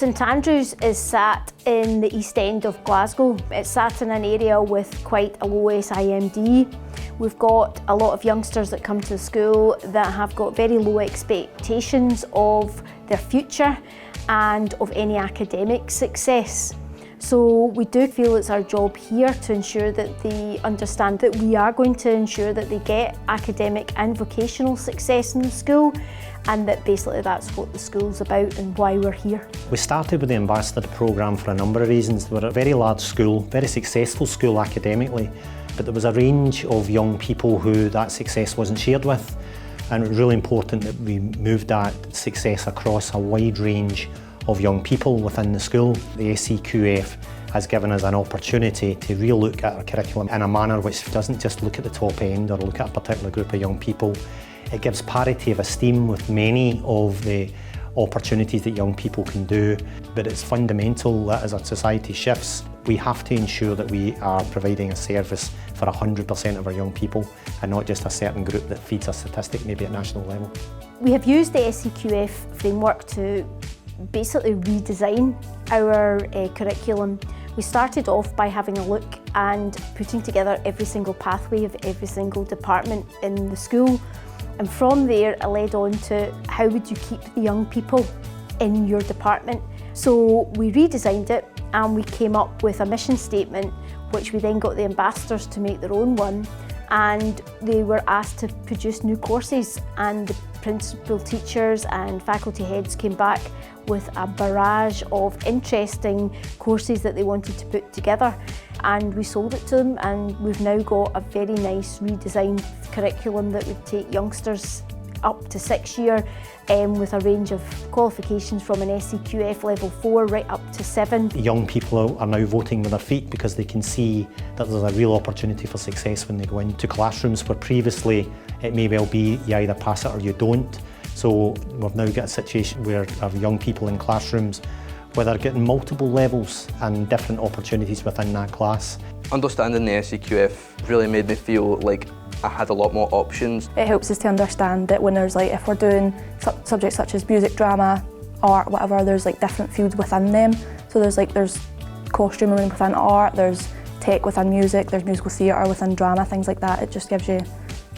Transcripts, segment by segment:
St Andrews is sat in the East End of Glasgow. It's sat in an area with quite a low SIMD. We've got a lot of youngsters that come to the school that have got very low expectations of their future and of any academic success. So we do feel it's our job here to ensure that they understand that we are going to ensure that they get academic and vocational success in the school, and that basically that's what the school's about and why we're here. We started with the Ambassador Programme for a number of reasons. We're a very large school, very successful school academically, but there was a range of young people who that success wasn't shared with, and it was really important that we moved that success across a wide range of young people within the school. The SCQF has given us an opportunity to re-look at our curriculum in a manner which doesn't just look at the top end or look at a particular group of young people. It gives parity of esteem with many of the opportunities that young people can do, but it's fundamental that as our society shifts, we have to ensure that we are providing a service for 100% of our young people and not just a certain group that feeds a statistic maybe at national level. We have used the SCQF framework to basically redesign our curriculum. We started off by having a look and putting together every single pathway of every single department in the school. And from there, it led on to how would you keep the young people in your department. So we redesigned it and we came up with a mission statement, which we then got the ambassadors to make their own one. And they were asked to produce new courses, and the principal teachers and faculty heads came back with a barrage of interesting courses that they wanted to put together, and we sold it to them, and we've now got a very nice redesigned curriculum that would take youngsters up to 6th year with a range of qualifications from an SCQF level 4 right up to 7. Young people are now voting with their feet because they can see that there's a real opportunity for success when they go into classrooms where previously it may well be you either pass it or you don't. So we've now got a situation where our young people in classrooms where they're getting multiple levels and different opportunities within that class. Understanding the SCQF really made me feel like I had a lot more options. It helps us to understand that when there's if we're doing subjects such as music, drama, art, whatever, there's different fields within them. So there's costuming within art, there's tech within music, there's musical theatre within drama, things like that. It just gives you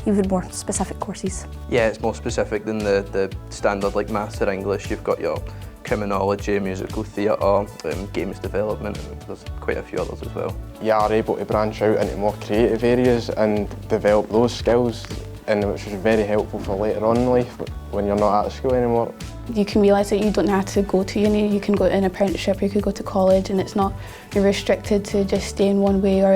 even more specific courses. Yeah, it's more specific than the standard maths or English. You've got your criminology, musical theatre, games development, and there's quite a few others as well. You are able to branch out into more creative areas and develop those skills, and which is very helpful for later on in life when you're not at school anymore. You can realise that you don't have to go to uni, you can go to an apprenticeship, you could go to college, and it's not, you're restricted to just stay in one way, or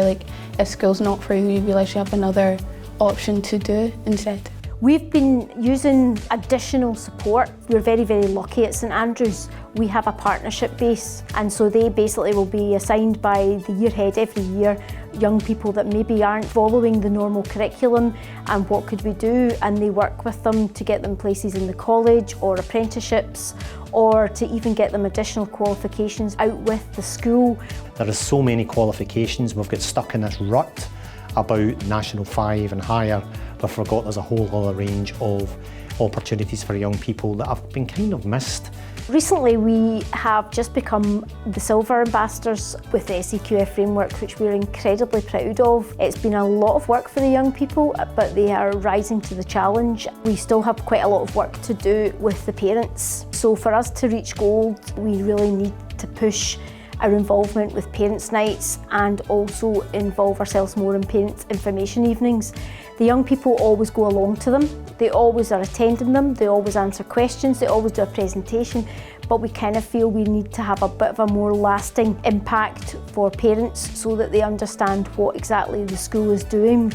if school's not for you, you realise you have another option to do instead. We've been using additional support. We're very, very lucky at St Andrews. We have a partnership base, and so they basically will be assigned by the year head every year young people that maybe aren't following the normal curriculum and what could we do, and they work with them to get them places in the college or apprenticeships, or to even get them additional qualifications out with the school. There are so many qualifications. We've got stuck in this rut about National 5 and higher. We've forgot there's a whole other range of opportunities for young people that have been kind of missed. Recently we have just become the Silver Ambassadors with the SCQF framework, which we're incredibly proud of. It's been a lot of work for the young people, but they are rising to the challenge. We still have quite a lot of work to do with the parents. So for us to reach gold, we really need to push our involvement with parents' nights and also involve ourselves more in parents' information evenings. The young people always go along to them, they always are attending them, they always answer questions, they always do a presentation, but we kind of feel we need to have a bit of a more lasting impact for parents so that they understand what exactly the school is doing.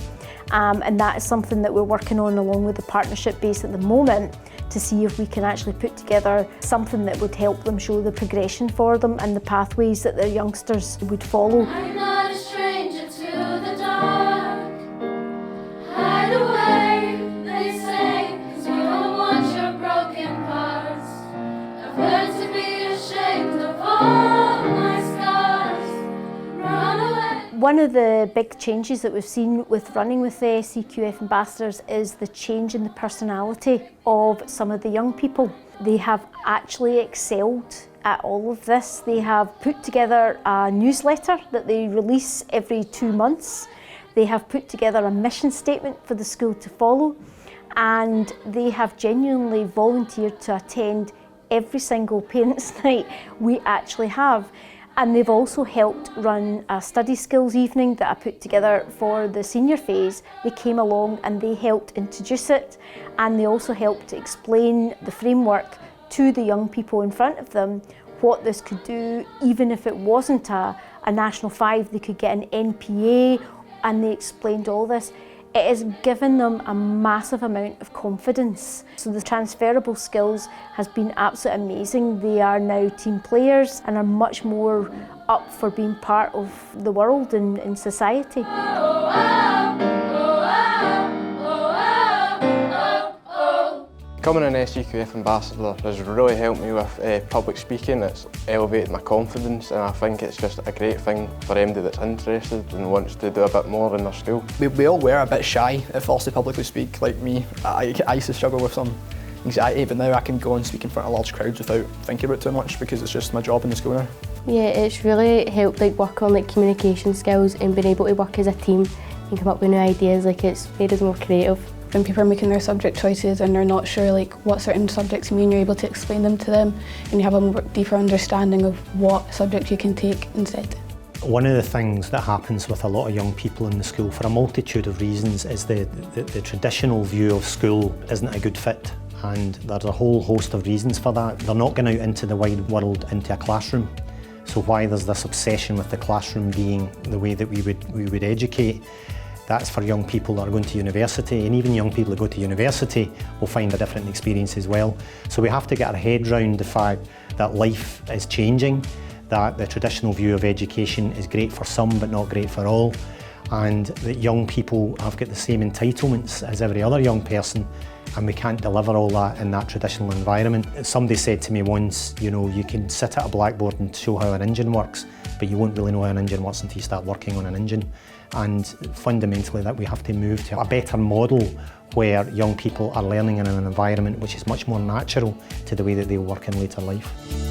And that is something that we're working on along with the partnership base at the moment, to see if we can actually put together something that would help them show the progression for them and the pathways that their youngsters would follow. I'm not a stranger to the dark. Hide away, they say, 'cause we don't want your broken parts. I've learned to be ashamed of all my scars. Run away. One of the big changes that we've seen with running with the SCQF Ambassadors is the change in the personality of some of the young people. They have actually excelled at all of this. They have put together a newsletter that they release every 2 months. They have put together a mission statement for the school to follow, and they have genuinely volunteered to attend every single parents' night we actually have. And they've also helped run a study skills evening that I put together for the senior phase. They came along and they helped introduce it, and they also helped to explain the framework to the young people in front of them, what this could do. Even if it wasn't a National 5, they could get an NPA, and they explained all this. It has given them a massive amount of confidence. So the transferable skills has been absolutely amazing. They are now team players and are much more up for being part of the world and in society. Becoming an SCQF Ambassador has really helped me with public speaking. It's elevated my confidence, and I think it's just a great thing for anybody that's interested and wants to do a bit more in their school. We all were a bit shy at first to publicly speak, like me. I used to struggle with some anxiety, but now I can go and speak in front of large crowds without thinking about it too much because it's just my job in the school now. Yeah, it's really helped work on communication skills and being able to work as a team and come up with new ideas. It's made us more creative. When people are making their subject choices and they're not sure what certain subjects mean, you're able to explain them to them and you have a more deeper understanding of what subject you can take instead. One of the things that happens with a lot of young people in the school for a multitude of reasons is the traditional view of school isn't a good fit, and there's a whole host of reasons for that. They're not going out into the wide world, into a classroom. So why there's this obsession with the classroom being the way that we would educate, that's for young people that are going to university, and even young people that go to university will find a different experience as well. So we have to get our head round the fact that life is changing, that the traditional view of education is great for some but not great for all, and that young people have got the same entitlements as every other young person, and we can't deliver all that in that traditional environment. Somebody said to me once, you can sit at a blackboard and show how an engine works, but you won't really know how an engine works until you start working on an engine. And fundamentally that we have to move to a better model where young people are learning in an environment which is much more natural to the way that they work in later life.